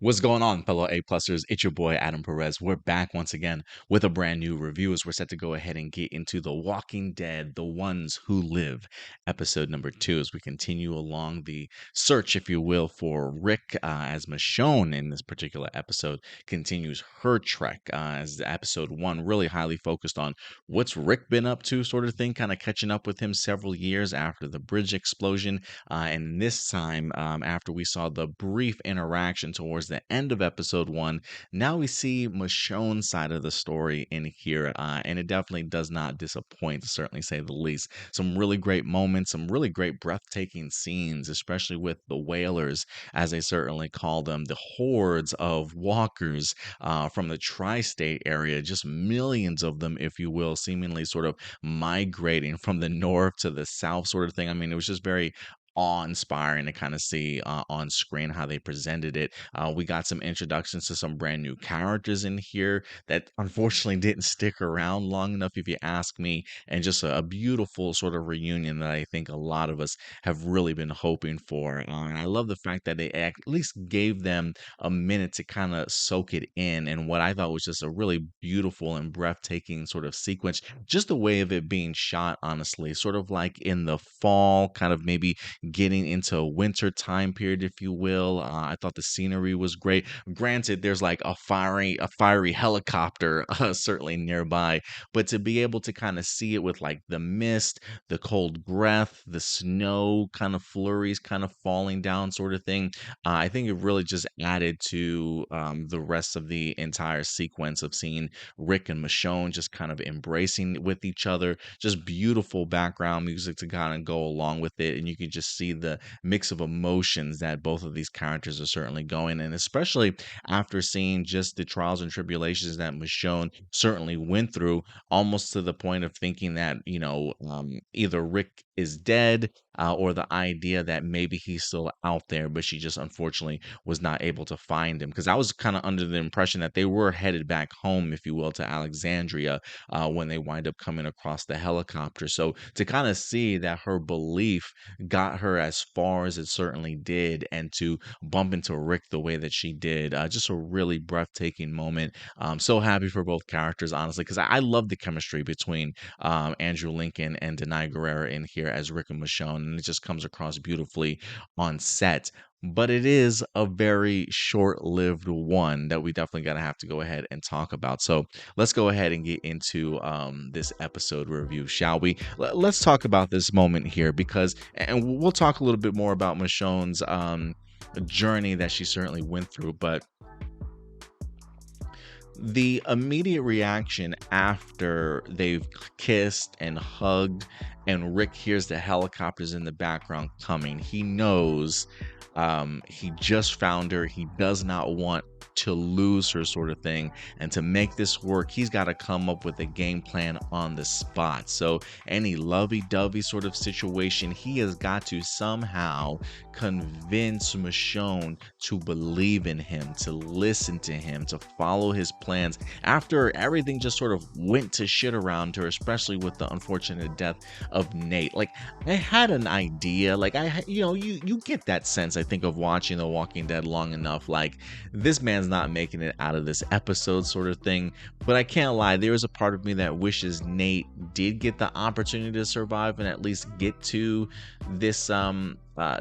What's going on, fellow A-plussers? It's your boy, Adam Perez. We're back once again with a brand new review as we're set to go ahead and get into The Walking Dead, The Ones Who Live, episode number 2, as we continue along the search, if you will, for Rick, as Michonne in this particular episode continues her trek, as episode 1 really highly focused on what's Rick been up to, sort of thing, kind of catching up with him several years after the bridge explosion. And this time, after we saw the brief interaction towards the end of episode 1, now we see Michonne's side of the story in here, and it definitely does not disappoint, to certainly say the least. Some really great moments, some really great breathtaking scenes, especially with the whalers, as they certainly call them, the hordes of walkers from the tri-state area, just millions of them, if you will, seemingly sort of migrating from the north to the south, sort of thing. I mean, it was just very awe-inspiring to kind of see on screen how they presented it. We got some introductions to some brand new characters in here that unfortunately didn't stick around long enough, if you ask me, and just a beautiful sort of reunion that I think a lot of us have really been hoping for. And I love the fact that they at least gave them a minute to kind of soak it in, and what I thought was just a really beautiful and breathtaking sort of sequence, just the way of it being shot, honestly, sort of like in the fall, kind of maybe getting into a winter time period, if you will. I thought the scenery was great. Granted, there's like a fiery helicopter certainly nearby, but to be able to kind of see it with like the mist, the cold breath, the snow kind of flurries kind of falling down, sort of thing. I think it really just added to the rest of the entire sequence of seeing Rick and Michonne just kind of embracing with each other. Just beautiful background music to kind of go along with it, and you can just see the mix of emotions that both of these characters are certainly going, and especially after seeing just the trials and tribulations that Michonne certainly went through, almost to the point of thinking that either Rick is dead, or the idea that maybe he's still out there, but she just unfortunately was not able to find him. Because I was kind of under the impression that they were headed back home, if you will, to Alexandria, when they wind up coming across the helicopter. So to kind of see that her belief got her as far as it certainly did, and to bump into Rick the way that she did, just a really breathtaking moment. So happy for both characters, honestly, because I love the chemistry between Andrew Lincoln and Denai Guerrera in here as Rick and Michonne, and it just comes across beautifully on set. But it is a very short-lived one that we definitely gotta have to go ahead and talk about. So let's go ahead and get into this episode review, shall we? Let's talk about this moment here, because, and we'll talk a little bit more about Michonne's journey that she certainly went through, but the immediate reaction after they've kissed and hugged and Rick hears the helicopters in the background coming, he knows he just found her. He does not want to lose her, sort of thing. And to make this work, he's got to come up with a game plan on the spot. So any lovey-dovey sort of situation, he has got to somehow convince Michonne to believe in him, to listen to him, to follow his plans after everything just sort of went to shit around her, especially with the unfortunate death of Nate. Like, I had an idea, like, you get that sense, I think, of watching The Walking Dead long enough, like, this man's not making it out of this episode, sort of thing. But I can't lie, there is a part of me that wishes Nate did get the opportunity to survive and at least get to this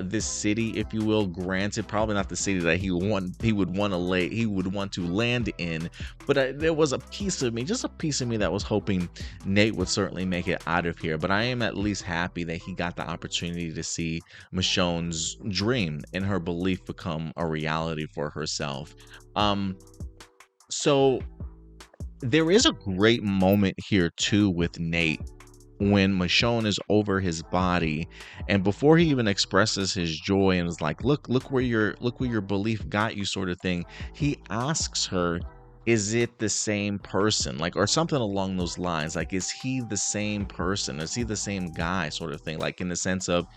this city, if you will. Granted, probably not the city that he would want to land in, but there was a piece of me, just a piece of me, that was hoping Nate would certainly make it out of here. But I am at least happy that he got the opportunity to see Michonne's dream and her belief become a reality for herself. So there is a great moment here too with Nate when Michonne is over his body, and before he even expresses his joy and is like, look where your belief got you, sort of thing, he asks her, is it the same person, like, or something along those lines, like, is he the same person, is he the same guy, sort of thing, like, in the sense of,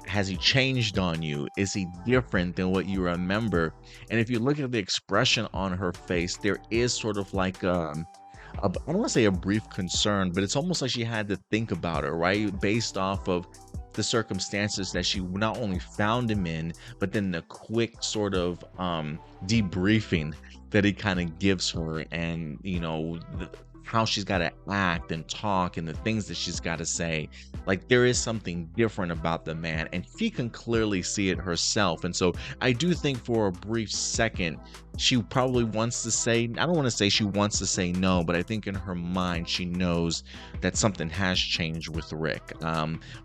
has he changed on you? Is he different than what you remember? And if you look at the expression on her face, there is sort of like I don't want to say a brief concern, but it's almost like she had to think about it, right? Based off of the circumstances that she not only found him in, but then the quick sort of debriefing that he kind of gives her, and how she's got to act and talk and the things that she's got to say. Like, there is something different about the man, and she can clearly see it herself. And so I do think for a brief second she probably wants to say, I don't want to say she wants to say no, but I think in her mind she knows that something has changed with Rick.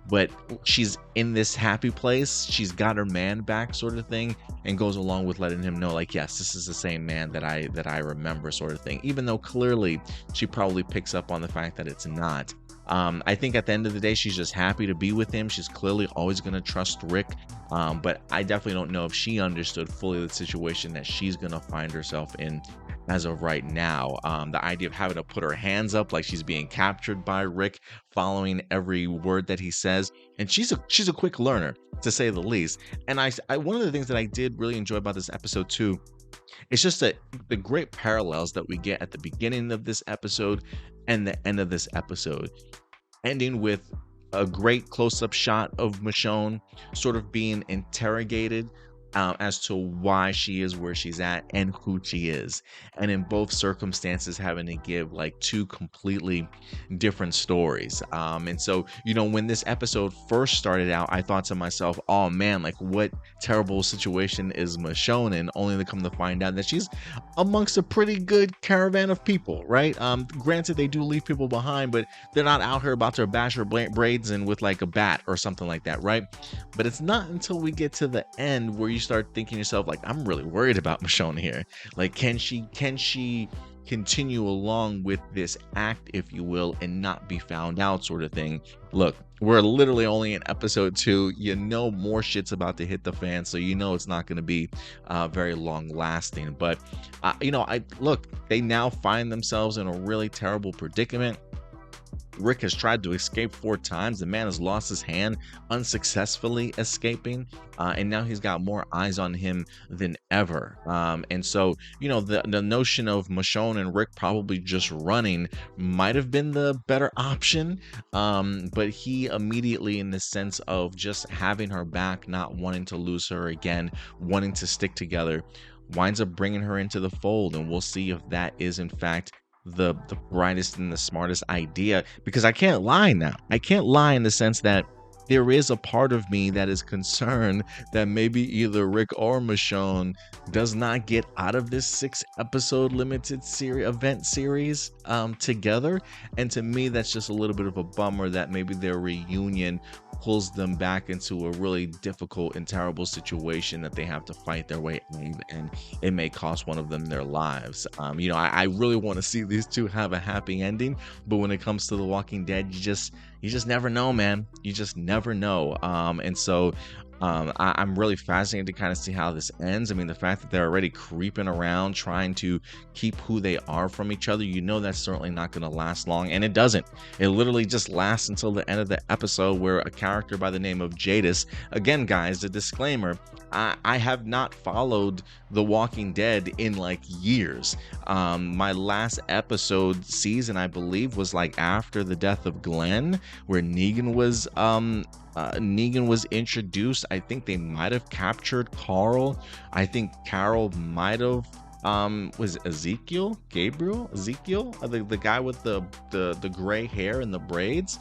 But she's in this happy place, she's got her man back, sort of thing, and goes along with letting him know, like, yes, this is the same man that I remember, sort of thing, even though clearly she probably picks up on the fact that it's not. I think at the end of the day, she's just happy to be with him. She's clearly always going to trust Rick. But I definitely don't know if she understood fully the situation that she's going to find herself in as of right now. The idea of having to put her hands up like she's being captured by Rick, following every word that he says. And she's a quick learner, to say the least. And I one of the things that I did really enjoy about this episode too, it's just that the great parallels that we get at the beginning of this episode and the end of this episode, ending with a great close-up shot of Michonne sort of being interrogated as to why she is where she's at and who she is, and in both circumstances having to give like two completely different stories. And so, when this episode first started out, I thought to myself, oh man, like, what terrible situation is Michonne in, only to come to find out that she's amongst a pretty good caravan of people, right? Granted, they do leave people behind, but they're not out here about to bash her braids in with like a bat or something like that, right? But it's not until we get to the end where you start thinking to yourself, like, I'm really worried about Michonne here. Like, can she continue along with this act, if you will, and not be found out, sort of thing? Look, we're literally only in episode 2. More shit's about to hit the fan, so it's not going to be very long lasting. But they now find themselves in a really terrible predicament. Rick has tried to escape 4 times. The man has lost his hand, unsuccessfully escaping, and now he's got more eyes on him than ever. And so, the notion of Michonne and Rick probably just running might have been the better option. But he immediately, in the sense of just having her back, not wanting to lose her again, wanting to stick together, winds up bringing her into the fold. And we'll see if that is, in fact, the brightest and the smartest idea, because I can't lie now. I can't lie in the sense that there is a part of me that is concerned that maybe either Rick or Michonne does not get out of this 6-episode limited event series together. And to me, that's just a little bit of a bummer that maybe their reunion pulls them back into a really difficult and terrible situation that they have to fight their way in, and it may cost one of them their lives. I really want to see these two have a happy ending, but when it comes to The Walking Dead, you just never know, man. You just never know. And so I'm really fascinated to kind of see how this ends. I mean, the fact that they're already creeping around trying to keep who they are from each other, that's certainly not going to last long. And it doesn't. It literally just lasts until the end of the episode, where a character by the name of Jadis, again, guys, the disclaimer, I have not followed The Walking Dead in like years. My last episode season, I believe, was like after the death of Glenn, where Negan was introduced. I think they might have captured Carl. I think Carol might have was Ezekiel, the guy with the gray hair and the braids.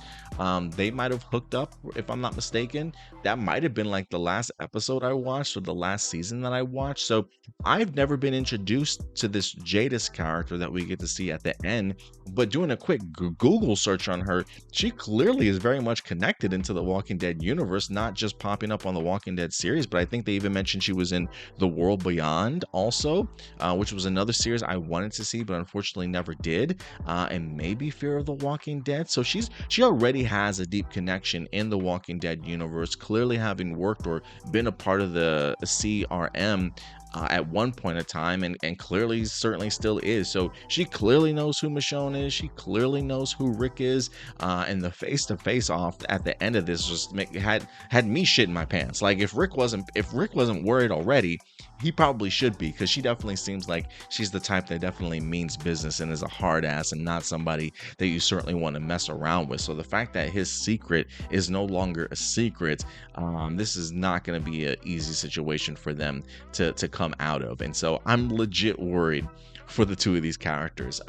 They might have hooked up, if I'm not mistaken. That might have been like the last episode I watched, or the last season that I watched. So I've never been introduced to this Jadis character that we get to see at the end. But doing a quick Google search on her, she clearly is very much connected into the Walking Dead universe, not just popping up on the Walking Dead series, but I think they even mentioned she was in The World Beyond also, which was another series I wanted to see, but unfortunately never did. And maybe Fear of the Walking Dead. So she already has a deep connection in the Walking Dead universe, clearly having worked or been a part of the CRM at one point in time, and clearly certainly still is. So she clearly knows who Michonne is. She clearly knows who Rick is. And the face-to-face off at the end of this just had me shitting my pants. Like, if Rick wasn't worried already, he probably should be, because she definitely seems like she's the type that definitely means business and is a hard ass and not somebody that you certainly want to mess around with. So the fact that his secret is no longer a secret, this is not going to be an easy situation for them to come out of. And so I'm legit worried for the two of these characters.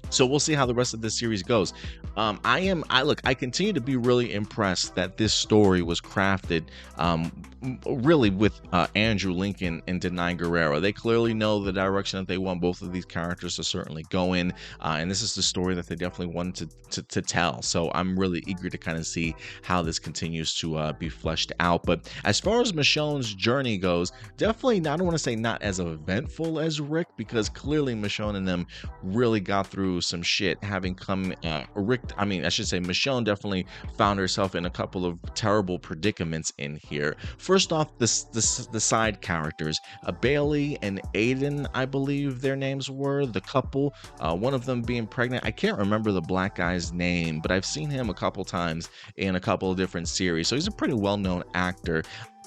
So we'll see how the rest of this series goes. I continue to be really impressed that this story was crafted, really with Andrew Lincoln and Denai Guerrero. They clearly know the direction that they want both of these characters to certainly go in, and this is the story that they definitely wanted to tell. So I'm really eager to kind of see how this continues to be fleshed out. But as far as Michonne's journey goes, definitely, I don't want to say not as eventful as Rick, because clearly Michonne and them really got through some shit, having come Michonne definitely found herself in a couple of terrible predicaments in here. First off, the side characters, Bailey and Aiden, I believe their names were, the couple, one of them being pregnant. I can't remember the black guy's name, but I've seen him a couple times in a couple of different series, so he's a pretty well-known actor.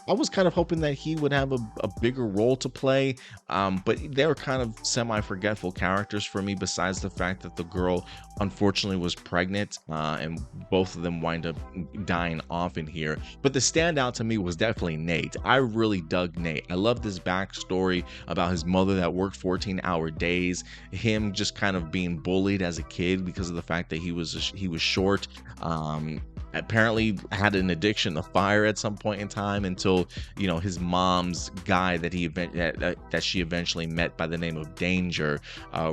I was kind of hoping that he would have a bigger role to play, but they're kind of semi-forgetful characters for me, besides the fact that the girl unfortunately was pregnant, and both of them wind up dying off in here. But the standout to me was definitely Nate. I really dug Nate. I love this backstory about his mother that worked 14-hour days, him just kind of being bullied as a kid because of the fact that he was short. Apparently had an addiction to fire at some point in time, until his mom's guy that she eventually met by the name of Danger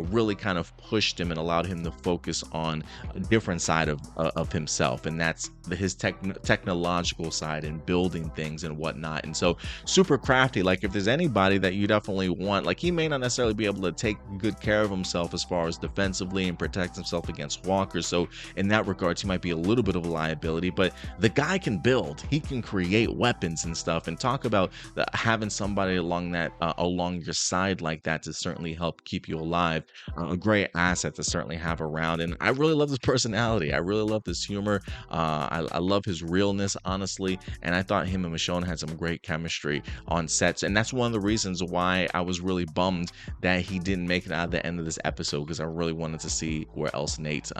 really kind of pushed him and allowed him to focus on a different side of himself, and that's his technological side and building things and whatnot. And so super crafty. Like, if there's anybody that you definitely want, like, he may not necessarily be able to take good care of himself as far as defensively and protect himself against walkers, so in that regards he might be a little bit of a liability, but the guy can build, he can create weapons and stuff, and talk about having somebody along your side like that to certainly help keep you alive. A great asset to certainly have around, and I really love his personality. I really love his humor. I love his realness, honestly, and I thought him and Michonne had some great chemistry on sets, and that's one of the reasons why I was really bummed that he didn't make it out of the end of this episode, because I really wanted to see where else Nate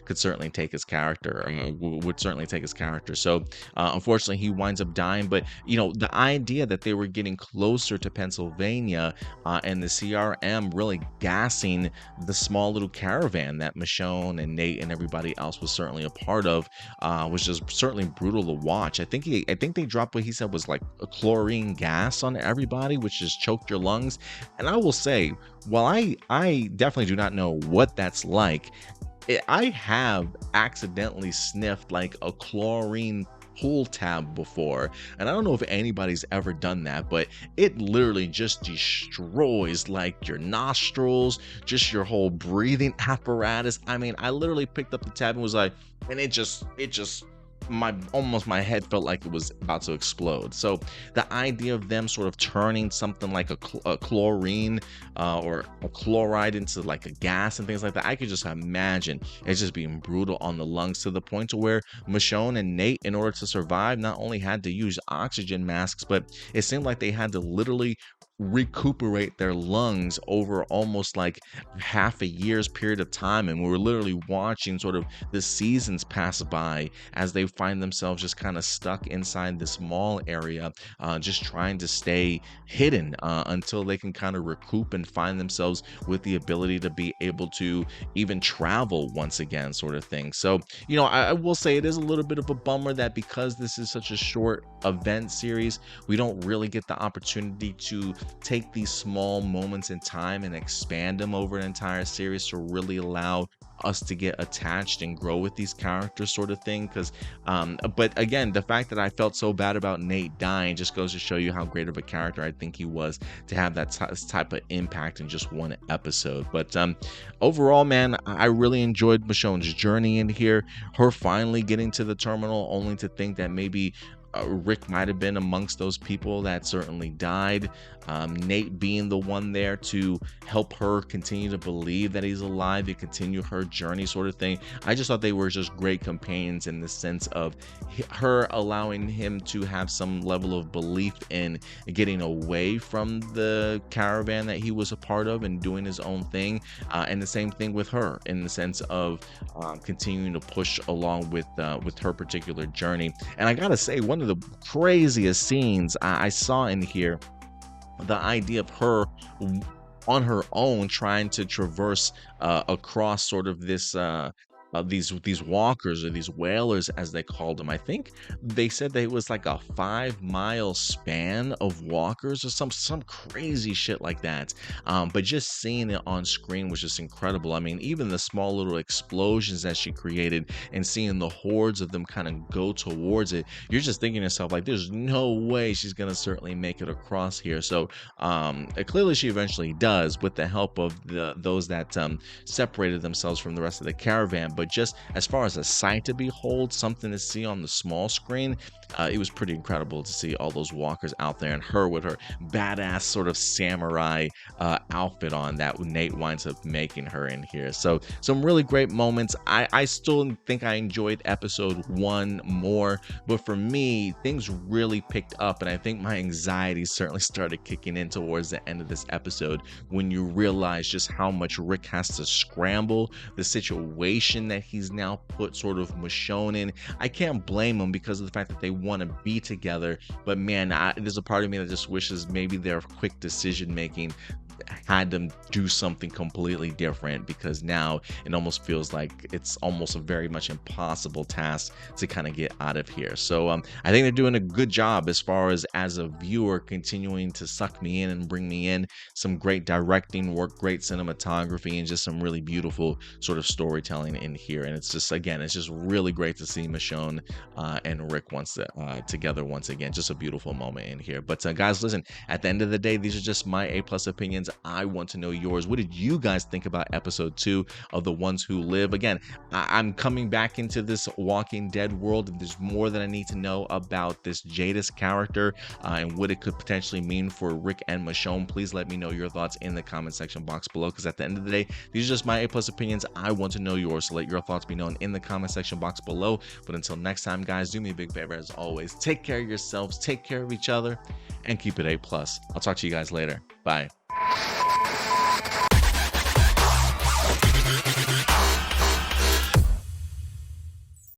could certainly take his character, would certainly take his character. So unfortunately he winds up dying, but the idea that they were getting closer to Pennsylvania, and the CRM really gassing the small little caravan that Michonne and Nate and everybody else was certainly a part of, was just certainly brutal to watch. I think they dropped what he said was like a chlorine gas on everybody, which just choked your lungs. And I will say, while I definitely do not know what that's like, I have accidentally sniffed like a chlorine pull tab before, and I don't know if anybody's ever done that, but it literally just destroys like your nostrils, just your whole breathing apparatus. I mean, I literally picked up the tab and was like, and it just my head felt like it was about to explode. So the idea of them sort of turning something like a chlorine or a chloride into like a gas and things like that, I could just imagine it's just being brutal on the lungs, to the point to where Michonne and Nate, in order to survive, not only had to use oxygen masks, but it seemed like they had to literally recuperate their lungs over almost like half a year's period of time. And we were literally watching sort of the seasons pass by as they find themselves just kind of stuck inside this mall area, just trying to stay hidden until they can kind of recoup and find themselves with the ability to be able to even travel once again, sort of thing. So I will say it is a little bit of a bummer that because this is such a short event series, we don't really get the opportunity to take these small moments in time and expand them over an entire series to really allow us to get attached and grow with these characters, sort of thing. Because but again, the fact that I felt so bad about Nate dying just goes to show you how great of a character I think he was to have that type of impact in just one episode. But overall, man, I really enjoyed Michonne's journey in here, her finally getting to the terminal, only to think that maybe Rick might have been amongst those people that certainly died. Nate being the one there to help her continue to believe that he's alive and continue her journey, sort of thing. I just thought they were just great companions in the sense of her allowing him to have some level of belief in getting away from the caravan that he was a part of and doing his own thing. And the same thing with her in the sense of continuing to push along with her particular journey. And I gotta say, one of the craziest scenes I saw in here, the idea of her on her own trying to traverse across sort of this these walkers or these whalers as they called them. I think they said that it was like a 5 mile span of walkers or some crazy shit like that. But just seeing it on screen was just incredible. I mean, even the small little explosions that she created and seeing the hordes of them kind of go towards it, you're just thinking to yourself, like, there's no way she's gonna certainly make it across here. So clearly she eventually does with the help of those that separated themselves from the rest of the caravan. But just as far as a sight to behold, something to see on the small screen, it was pretty incredible to see all those walkers out there and her with her badass sort of samurai outfit on that Nate winds up making her in here. So some really great moments. I still think I enjoyed episode 1 more, but for me, things really picked up, and I think my anxiety certainly started kicking in towards the end of this episode when you realize just how much Rick has to scramble, the situation that he's now put sort of Michonne in. I can't blame him because of the fact that they want to be together, but man, there's a part of me that just wishes maybe their quick decision making had them do something completely different, because now it almost feels like it's almost a very much impossible task to kind of get out of here. So I think they're doing a good job as far as a viewer continuing to suck me in and bring me in. Some great directing work, great cinematography, and just some really beautiful sort of storytelling in here. And it's just, again, it's just really great to see Michonne and Rick together once again. Just a beautiful moment in here. But guys, listen, at the end of the day, these are just my A+ opinions. I want to know yours. What did you guys think about episode 2 of The Ones Who Live? Again, I'm coming back into this Walking Dead world, and there's more that I need to know about this Jadis character and what it could potentially mean for Rick and Michonne. Please let me know your thoughts in the comment section box below, because at the end of the day, these are just my A+ opinions. I want to know yours, so let your thoughts be known in the comment section box below. But until next time, guys, do me a big favor as always. Take care of yourselves, take care of each other, and keep it A+. I'll talk to you guys later. Bye.